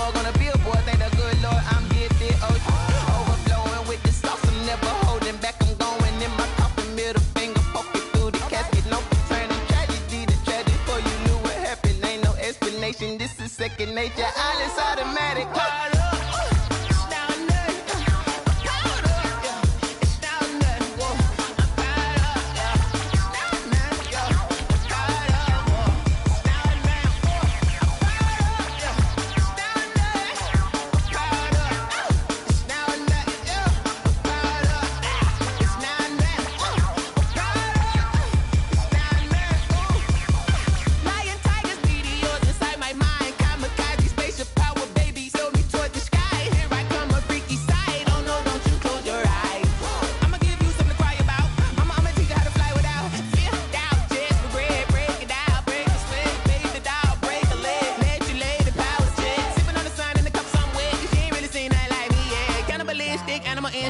dog on a billboard. Thank the good Lord I'm gifted. Overflowing with the sauce. I'm never holding back. I'm going in my coffin. Middle finger poking through the casket. No turning tragedy to tragic. Before you knew what happened. Ain't no explanation. This is second nature. All is automatic.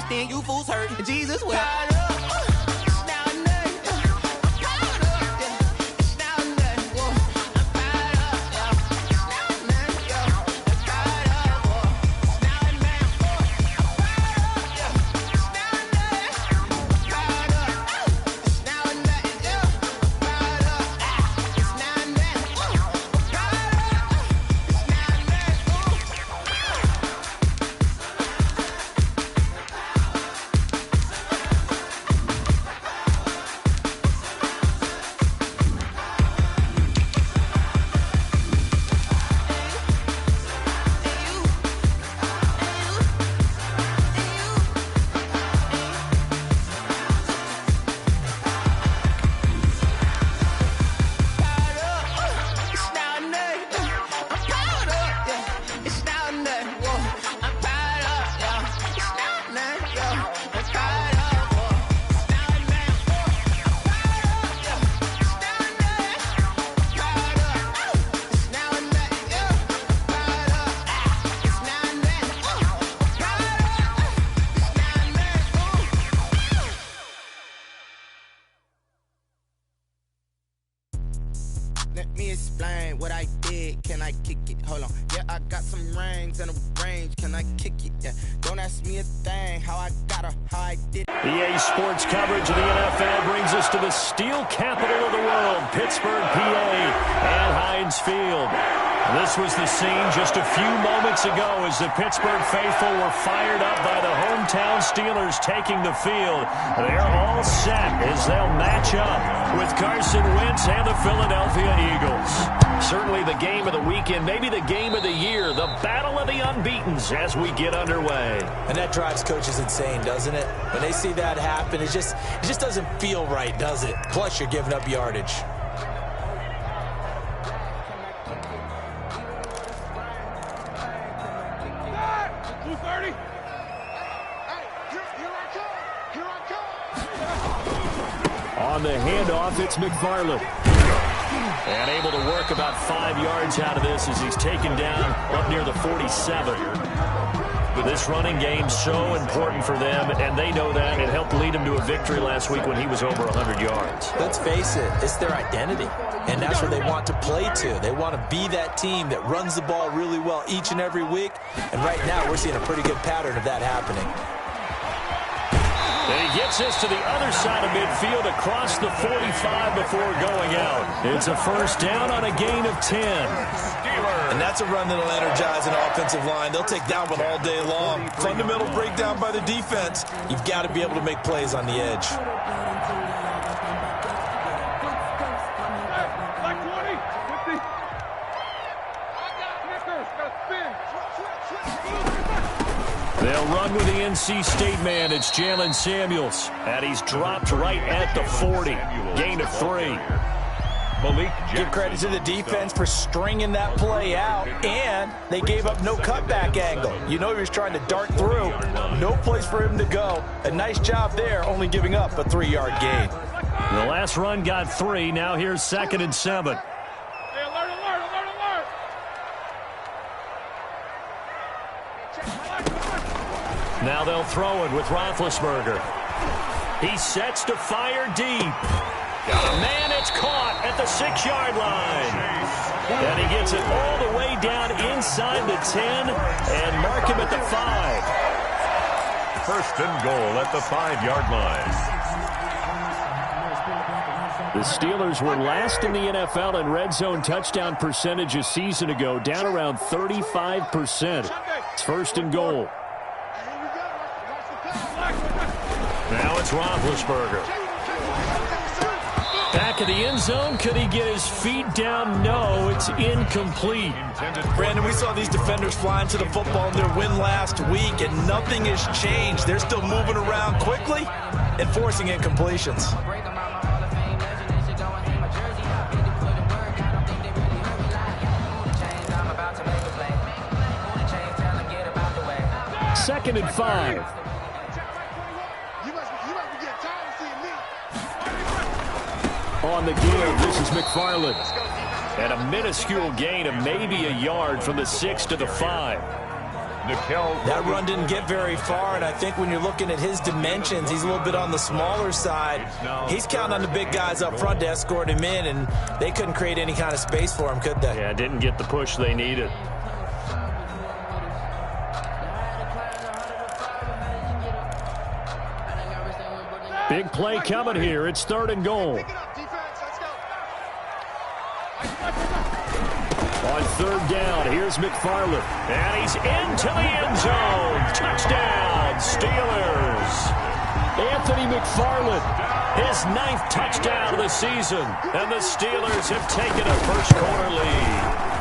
You fools hurt. Jesus will. Let me explain what I did. Can I kick it? Hold on. Yeah, I got some rings and a range. Can I kick it? Yeah. Don't ask me a thing. How I got her, how I did it. EA Sports coverage of the NFL brings us to the steel capital of the world, Pittsburgh, PA, and Heinz Field. This was the scene just a few moments ago as the Pittsburgh faithful were fired up by the hometown Steelers taking the field. They're all set as they'll match up with Carson Wentz and the Philadelphia Eagles. Certainly the game of the weekend, maybe the game of the year, the battle of the unbeatens as we get underway. And that drives coaches insane, doesn't it? When they see that happen, it just doesn't feel right, does it? Plus, you're giving up yardage. On the handoff, it's McFarland. And able to work about 5 yards out of this as he's taken down up near the 47. But this running game's so important for them, and they know that. It helped lead them to a victory last week when he was over 100 yards. Let's face it, it's their identity, and that's where they want to play to. They want to be that team that runs the ball really well each and every week, and right now we're seeing a pretty good pattern of that happening. And he gets us to the other side of midfield across the 45 before going out. It's a first down on a gain of 10. And that's a run that'll energize an offensive line. They'll take that one all day long. Fundamental breakdown by the defense. You've got to be able to make plays on the edge. They'll run with the NC State man. It's Jalen Samuels. And he's dropped right at the 40. Gain of 3. Give credit to the defense for stringing that play out, and they gave up no cutback angle. You know he was trying to dart through. No place for him to go. A nice job there, only giving up a 3-yard gain. The last run got 3. Now here's 2nd and 7. Now they'll throw it with Roethlisberger. He sets to fire deep. Man, it's caught at the 6-yard line. And he gets it all the way down inside the 10 and mark him at the 5. First and goal at the 5-yard line. The Steelers were last in the NFL in red zone touchdown percentage a season ago, down around 35%. It's first and goal. Now it's Roethlisberger. Back of the end zone. Could he get his feet down? No, it's incomplete. Brandon, we saw these defenders flying to the football in their win last week, and nothing has changed. They're still moving around quickly and forcing incompletions. Second and 5. On the give, this is McFarland. And a minuscule gain of maybe a yard from the 6 to the 5. That run didn't get very far, and I think when you're looking at his dimensions, he's a little bit on the smaller side. He's counting on the big guys up front to escort him in, and they couldn't create any kind of space for him, could they? Yeah, didn't get the push they needed. Big play coming here. It's third and goal. On third down, here's McFarland. And he's into the end zone. Touchdown, Steelers. Anthony McFarland, his 9th touchdown of the season. And the Steelers have taken a first-quarter lead.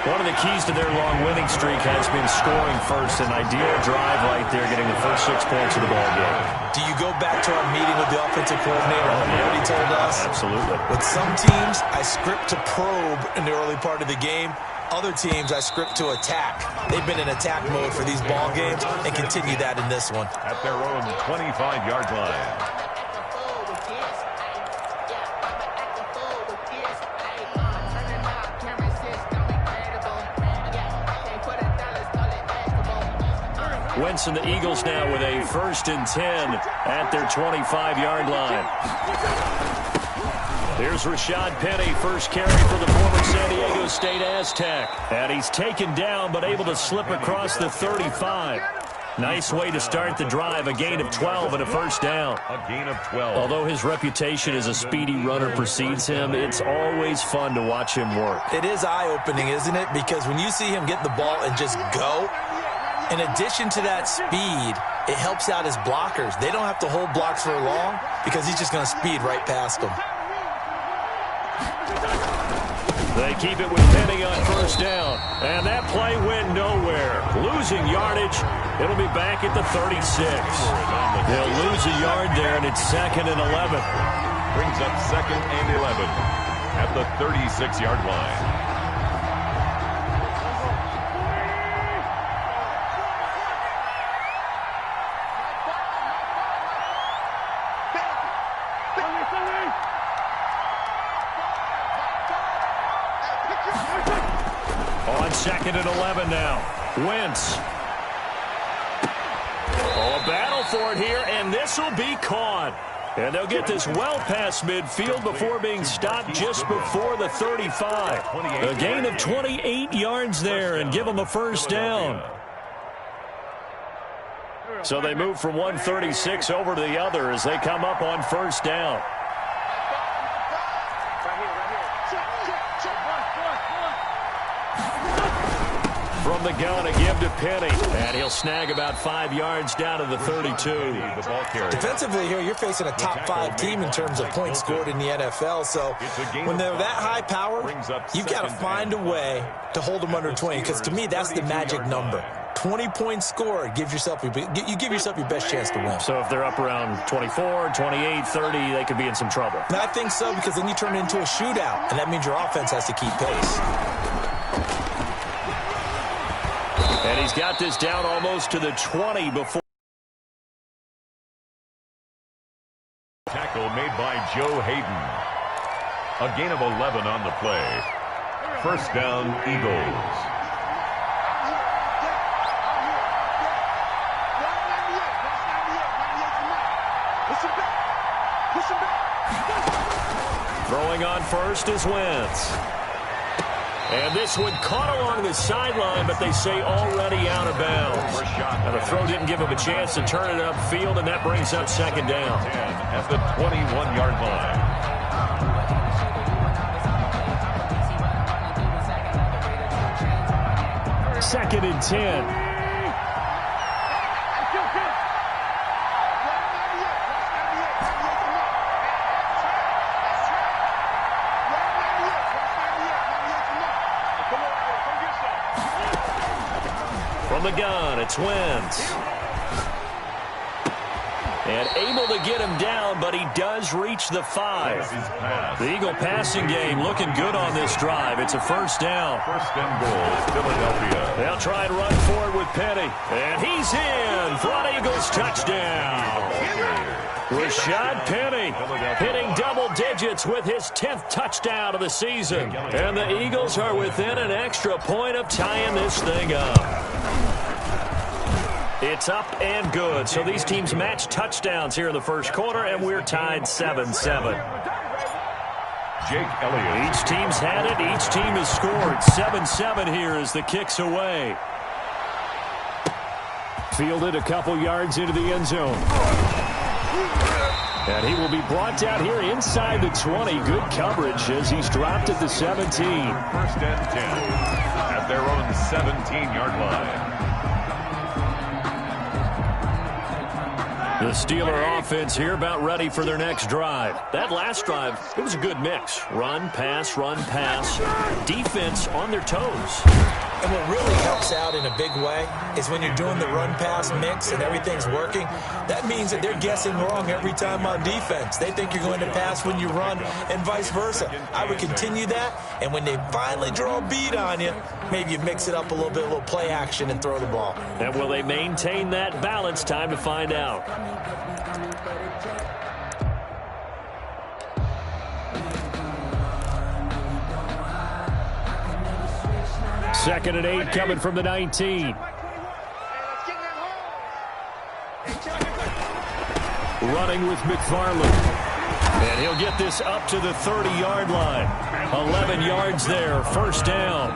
One of the keys to their long winning streak has been scoring first. An ideal drive right there, getting the first 6 points of the ball game. Do you go back to our meeting with the offensive coordinator? What he told us? Absolutely. With some teams, I script to probe in the early part of the game. Other teams, I script to attack. They've been in attack mode for these ball games and continue that in this one. At their own 25-yard line. Wentz and the Eagles now with a 1st and 10 at their 25-yard line. Here's Rashad Penny, first carry for the former San Diego State Aztec. And he's taken down but able to slip across the 35. Nice way to start the drive, a gain of 12 and a first down. A gain of 12. Although his reputation as a speedy runner precedes him, it's always fun to watch him work. It is eye-opening, isn't it? Because when you see him get the ball and just go, in addition to that speed, it helps out his blockers. They don't have to hold blocks for long because he's just going to speed right past them. They keep it with Penny on first down. And that play went nowhere. Losing yardage. It'll be back at the 36. They'll lose a yard there, and it's 2nd and 11. Brings up 2nd and 11 at the 36-yard line. On 2nd and 11 now. Wentz. Oh, a battle for it here, and this will be caught. And they'll get this well past midfield before being stopped just before the 35. A gain of 28 yards there and give them a first down. So they move from 136 over to the other as they come up on first down. From the gun, a give to Penny. And he'll snag about 5 yards down to the 32. The ball carrier. Defensively here, you're facing a top 5 team in terms of points scored in the NFL. So when they're that high powered, you've got to find a way to hold them under 20. Because to me, that's the magic number. 20 points scored, you give yourself your best chance to win. So if they're up around 24, 28, 30, they could be in some trouble. And I think so, because then you turn it into a shootout, and that means your offense has to keep pace. And he's got this down almost to the 20 before. Tackle made by Joe Hayden. A gain of 11 on the play. First down, Eagles. Push him back. Throwing on first is Wentz. And this one caught along the sideline, but they say already out of bounds. Now the throw didn't give him a chance to turn it upfield, and that brings up second down. At the 21-yard line. Second and 10. From the gun, it's Wentz. And able to get him down, but he does reach the 5. The Eagle passing game looking good on this drive. It's a first down. First and goal, Philadelphia. They'll try and run forward with Penny. And he's in for an Eagles touchdown. Rashad Penny hitting double digits with his 10th touchdown of the season. And the Eagles are within an extra point of tying this thing up. It's up and good. So these teams match touchdowns here in the first quarter, and we're tied 7-7. Jake Elliott. Each team's had it. Each team has scored. 7-7 here as the kick's away. Fielded a couple yards into the end zone. And he will be brought down here inside the 20. Good coverage as he's dropped at the 17. First and 10 at their own 17-yard line. The Steeler offense here about ready for their next drive. That last drive, it was a good mix. Run, pass, defense on their toes. And what really helps out in a big way is when you're doing the run-pass mix and everything's working, that means that they're guessing wrong every time on defense. They think you're going to pass when you run and vice versa. I would continue that, and when they finally draw a beat on you, maybe you mix it up a little play action and throw the ball. And will they maintain that balance? Time to find out. Second and 8 coming from the 19. Running with McFarland. And he'll get this up to the 30-yard line. 11 yards there, first down.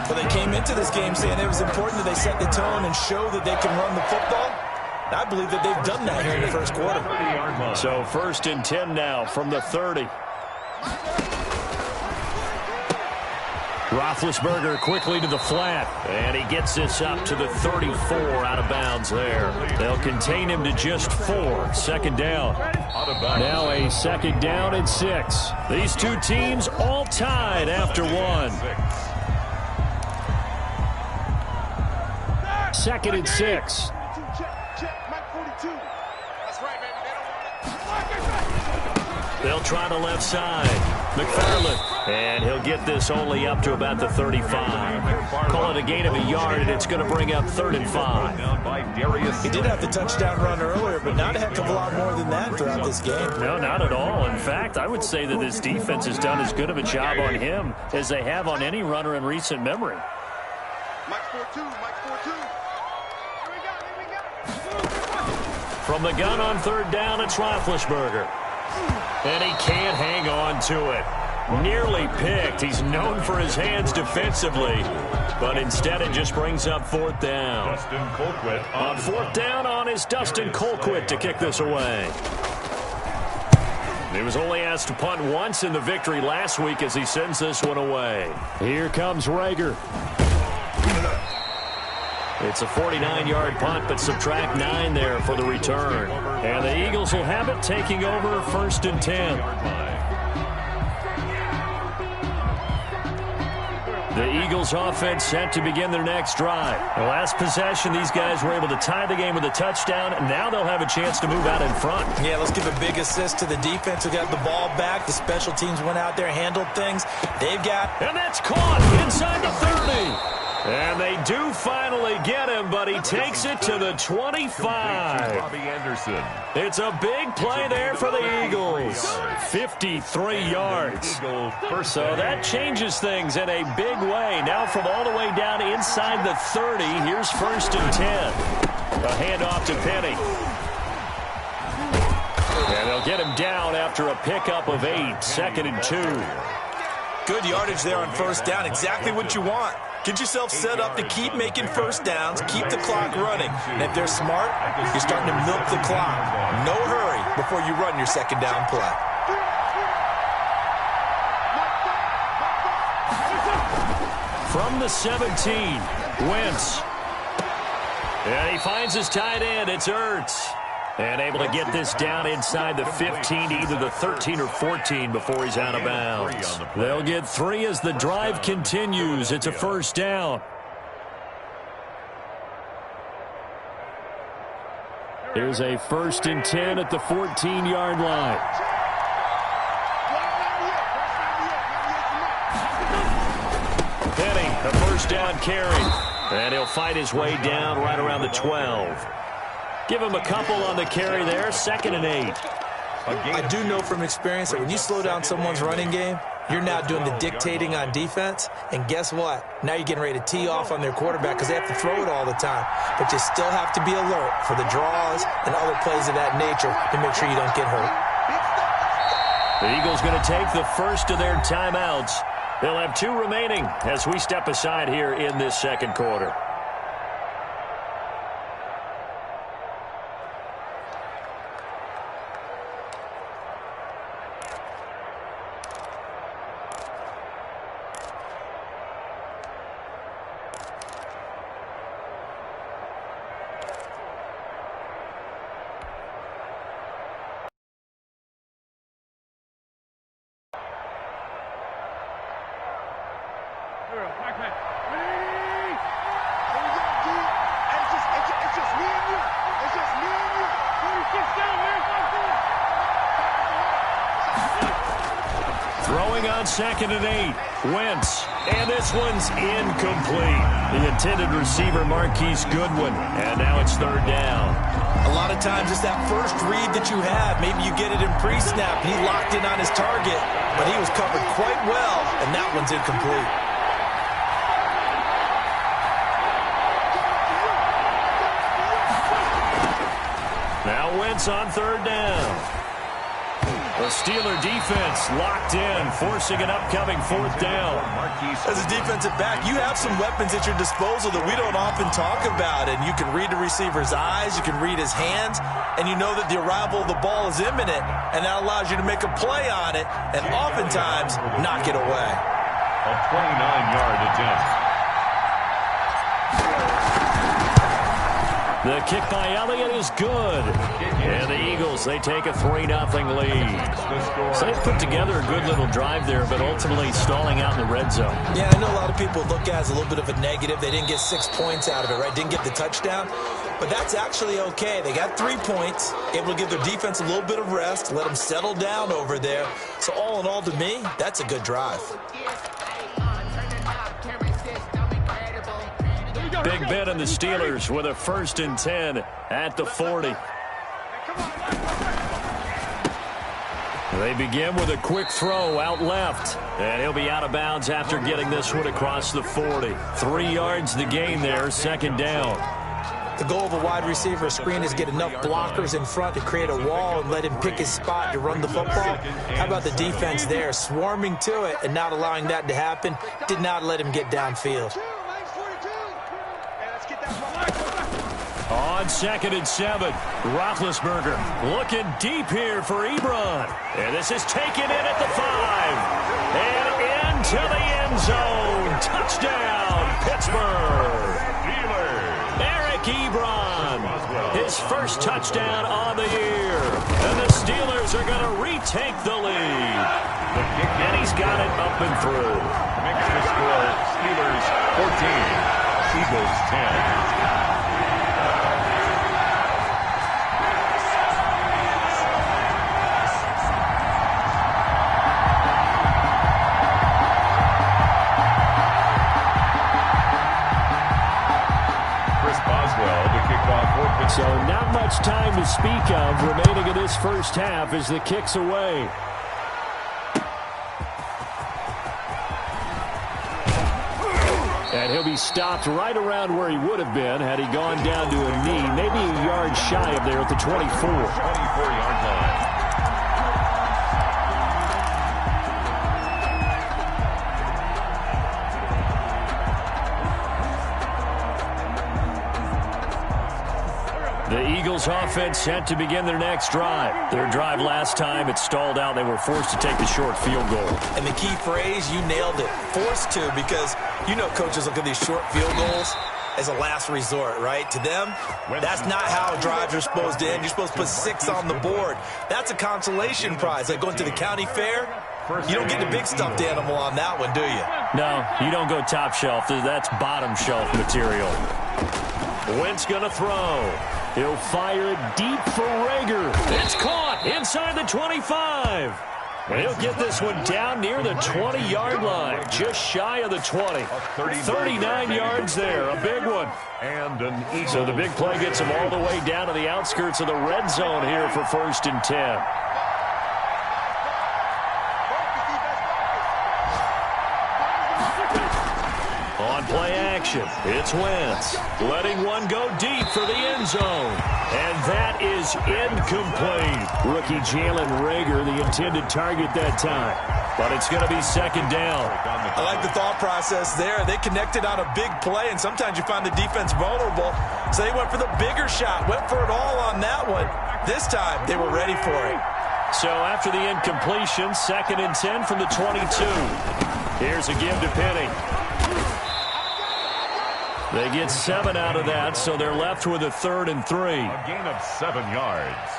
Well, they came into this game saying it was important that they set the tone and show that they can run the football. I believe that they've done that here in the first quarter. So first and 10 now from the 30. Roethlisberger quickly to the flat, and he gets this up to the 34 out of bounds there. They'll contain him to just 4. Second down. Now a second down and 6. These two teams all tied after 1. Second and 6. They'll try the left side. McFarland. And he'll get this only up to about the 35. Call it a gain of a yard, and it's going to bring up 3rd and 5. He did have the touchdown run earlier, but not a heck of a lot more than that throughout this game. No, not at all. In fact, I would say that this defense has done as good of a job on him as they have on any runner in recent memory. From the gun on 3rd down, it's Roethlisberger. And he can't hang on to it. Nearly picked. He's known for his hands defensively. But instead it just brings up 4th down. Dustin Colquitt on 4th down on is Dustin Colquitt to kick this away. He was only asked to punt once in the victory last week as he sends this one away. Here comes Rager. It's a 49-yard punt, but subtract 9 there for the return. And the Eagles will have it, taking over 1st and 10. The Eagles offense set to begin their next drive. The last possession, these guys were able to tie the game with a touchdown, and now they'll have a chance to move out in front. Yeah, let's give a big assist to the defense who got the ball back. The special teams went out there, handled things. They've got... And that's caught inside the 30. And they do finally get him, but he takes it to the 25. Bobby Anderson. It's a big play there for the Eagles. 53 yards. So that changes things in a big way. Now from all the way down inside the 30, here's 1st and 10. A handoff to Penny. And they'll get him down after a pickup of 8. 2nd and 2. Good yardage there on first down. Exactly what you want. Get yourself set up to keep making first downs, keep the clock running. And if they're smart, you're starting to milk the clock. No hurry before you run your second down play. From the 17, Wentz. And he finds his tight end. It's Ertz. And able to get this down inside the 15 to either the 13 or 14 before he's out of bounds. They'll get 3 as the drive continues. It's a first down. Here's a 1st and 10 at the 14-yard line. Penny, a first down carry. And he'll fight his way down right around the 12. Give him a couple on the carry there, 2nd and 8. I do know from experience that when you slow down someone's running game, you're now doing the dictating on defense. And guess what? Now you're getting ready to tee off on their quarterback because they have to throw it all the time. But you still have to be alert for the draws and other plays of that nature to make sure you don't get hurt. The Eagles going to take the first of their timeouts. They'll have 2 remaining as we step aside here in this second quarter. Throwing on 2nd and 8. Wentz. And this one's incomplete. The intended receiver, Marquise Goodwin. And now it's 3rd down. A lot of times it's that first read that you have. Maybe you get it in pre-snap. He locked in on his target, but he was covered quite well, and that one's incomplete. Now Wentz on 3rd down. The Steeler defense locked in, forcing an upcoming 4th down. As a defensive back, you have some weapons at your disposal that we don't often talk about. And you can read the receiver's eyes, you can read his hands, and you know that the arrival of the ball is imminent. And that allows you to make a play on it and oftentimes knock it away. A 29-yard attempt. The kick by Elliott is good. And the Eagles, they take a 3-0 lead. So they've put together a good little drive there, but ultimately stalling out in the red zone. Yeah, I know a lot of people look at it as a little bit of a negative. They didn't get 6 points out of it, right? Didn't get the touchdown. But that's actually okay. They got 3 points, able to give their defense a little bit of rest, let them settle down over there. So all in all, to me, that's a good drive. Big Ben and the Steelers with a 1st and 10 at the 40. They begin with a quick throw out left. And he'll be out of bounds after getting this one across the 40. 3 yards the gain there, 2nd down. The goal of a wide receiver screen is get enough blockers in front to create a wall and let him pick his spot to run the football. How about the defense there, swarming to it and not allowing that to happen? Did not let him get downfield. On 2nd and 7, Roethlisberger looking deep here for Ebron. And this is taken in at the 5. And into the end zone. Touchdown, Pittsburgh. Eric Ebron, his first touchdown on the year. And the Steelers are going to retake the lead. And he's got it up and through. Makes the score Steelers 14, Eagles 10. So not much time to speak of remaining in this first half as the kick's away. And he'll be stopped right around where he would have been had he gone down to a knee, maybe a yard shy of there at the 24. 24-yard line. The Eagles offense set to begin their next drive. Their drive last time, it stalled out. They were forced to take the short field goal. And the key phrase, you nailed it, forced to, because you know coaches look at these short field goals as a last resort, right? To them, that's not how drives are supposed to end. You're supposed to put 6 on the board. That's a consolation prize. Like going to the county fair, you don't get the big stuffed animal on that one, do you? No, you don't go top shelf. That's bottom shelf material. Wentz going to throw. He'll fire it deep for Rager. It's caught inside the 25. He'll get this one down near the 20-yard line, just shy of the 20. 39 yards there, a big one. And so the big play gets him all the way down to the outskirts of the red zone here for 1st and 10. On play action, it's Wentz, letting one go deep for the end zone. And that is incomplete. Rookie Jalen Rager, the intended target that time. But it's going to be 2nd down. I like the thought process there. They connected on a big play, and sometimes you find the defense vulnerable. So they went for the bigger shot, went for it all on that one. This time, they were ready for it. So after the incompletion, 2nd and 10 from the 22. Here's a give to Penny. They get 7 out of that, so they're left with a 3rd and 3. A gain of 7 yards.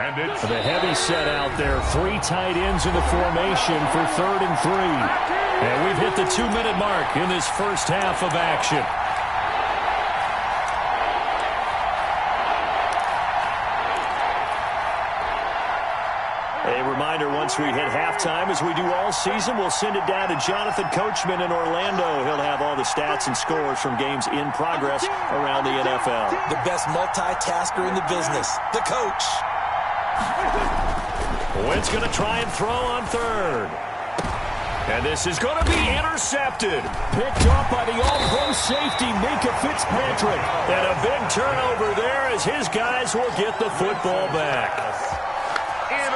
And it's the heavy set out there. 3 tight ends in the formation for 3rd and 3. And we've hit the 2-minute mark in this first half of action. A reminder, once we hit halftime, as we do all season, we'll send it down to Jonathan Coachman in Orlando. He'll have all the stats and scores from games in progress around the NFL. The best multitasker in the business, the coach. Wentz going to try and throw on 3rd. And this is going to be intercepted. Picked off by the all-pro safety, Minka Fitzpatrick. And a big turnover there as his guys will get the football back.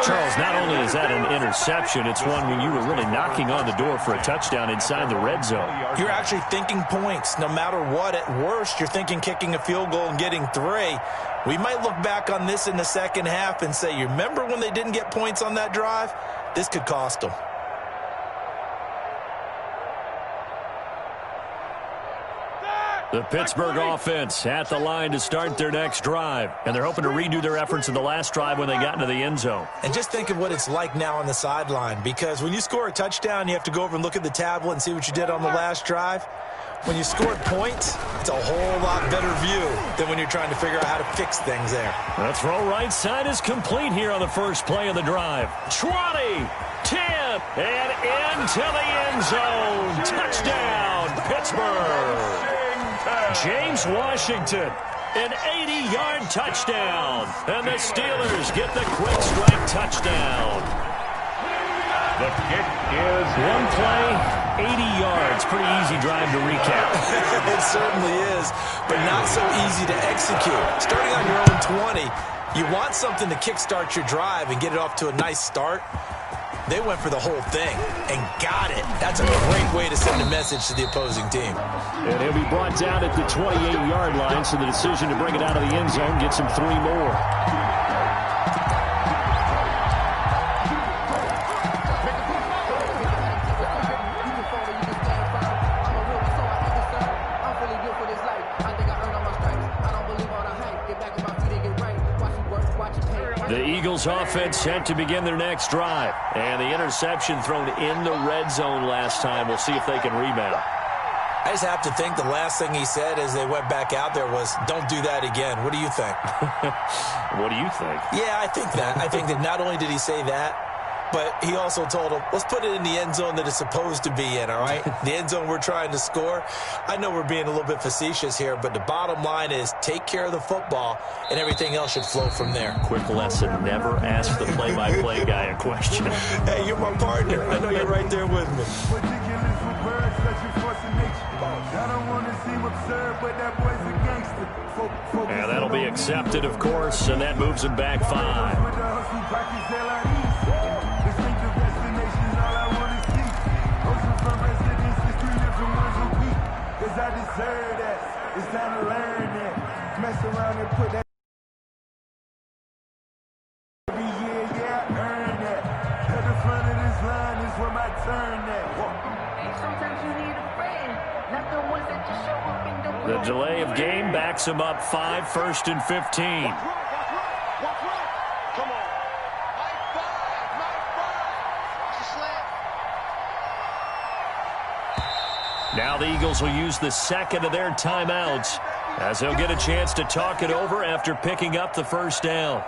Charles, not only is that an interception, it's one when you were really knocking on the door for a touchdown inside the red zone. You're actually thinking points no matter what. At worst, you're thinking kicking a field goal and getting 3. We might look back on this in the second half and say, you remember when they didn't get points on that drive? This could cost them. The Pittsburgh offense at the line to start their next drive. And they're hoping to redo their efforts in the last drive when they got into the end zone. And just think of what it's like now on the sideline, because when you score a touchdown, you have to go over and look at the tablet and see what you did on the last drive. When you scored points, it's a whole lot better view than when you're trying to figure out how to fix things there. The throw right side is complete here on the first play of the drive. 20, 10, and into the end zone. Touchdown, Pittsburgh. James Washington, an 80-yard touchdown. And the Steelers get the quick strike touchdown. the kick is one play, 80 yards. Pretty easy drive to recap. It certainly is, but not so easy to execute. Starting on your own 20, you want something to kickstart your drive and get it off to a nice start. They went for the whole thing and got it. That's a great way to send a message to the opposing team. And he'll be brought down at the 28-yard line, so the decision to bring it out of the end zone gets him 3 more. The Eagles offense set to begin their next drive. And the interception thrown in the red zone last time. We'll see if they can rebound. I just have to think the last thing he said as they went back out there was, don't do that again. What do you think? What do you think? Yeah, I think that. I think that not only did he say that, but he also told him, let's put it in the end zone that it's supposed to be in, all right? The end zone we're trying to score. I know we're being a little bit facetious here, but the bottom line is take care of the football, and everything else should flow from there. Quick lesson, never ask the play-by-play guy a question. Hey, you're my partner. I know you're right there with me. And that'll be accepted, of course, and that moves him back 5. I deserve that. It's time to learn that. Mess around and put that delay of game backs them up 5, 1st and 15. Now the Eagles will use the second of their timeouts as they'll get a chance to talk it over after picking up the first down.